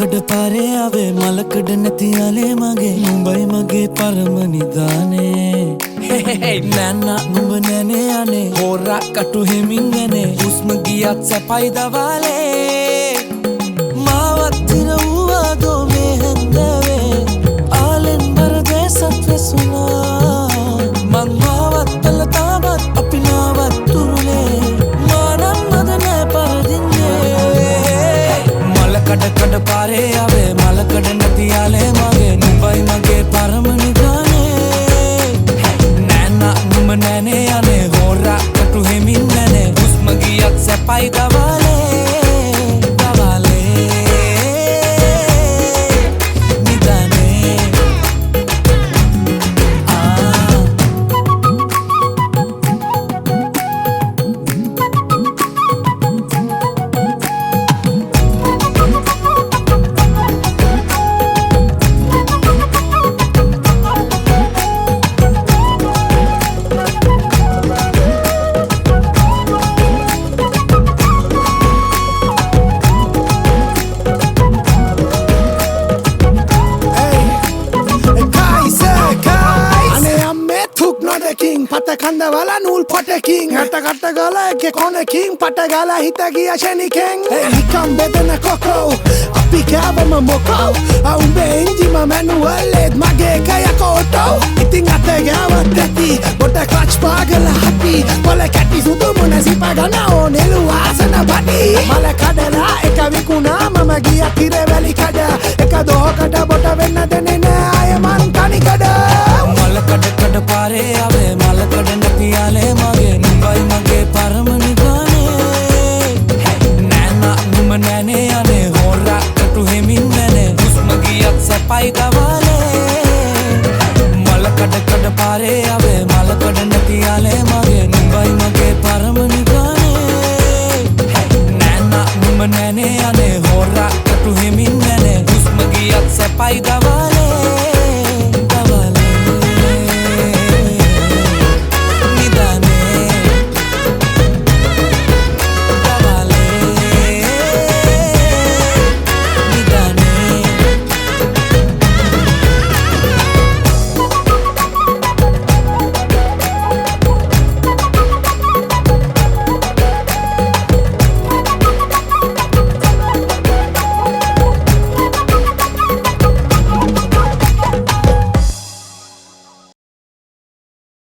මලකඩ පාරේ ආවේ මලකඩ නැති යාලේ මගේ මුඹයි මගේ පරම නිදානේ නෑනා නුඹ නෑනේ අනේ හොරා කටු හිමින් යන්නේ හුස්ම ගියත් සැපයි දවාලේ මාවත් ඉරවුවා දෝ මේ හැන්දවේ ආලෙන් බරදේ සත්වසුනා මං මාවත් පල තාමත් අපි නාවත් තුරුලේ මානම් මද නෑ පරදින්නේ මලකඩ කඩ පාරේ ආවේ මලකඩ නැති යාලේ මගේ නුඹයි මගේ පරම නිදානේ නෑනා නුඹ නෑනේ අනේ හොරා කටු හිමින් යන්නේ හුස්ම ගියත් සැපයි දවාලේ කන්දවල නූල් පොටකින් හට කට ගල එක කොනකින් පට ගල හිත ගිය ෂණිකෙන් නිකම් බෙදෙන කොකෝ අපි කෑවම මොකෝ උඹේ එන්ජිම මැනුවල් ඒත් මගේ කය කෝටෝ ඉතින් අත ගෑවත් ඇති පොට ක්ලච් පාගල හපි පොල කැටි සුදු මුණ සිපගන ඕනෙලු ආසන බඩි මල කඩලා එක විකුණා මම ගිය කිරවැලි කඩ එක දොහකට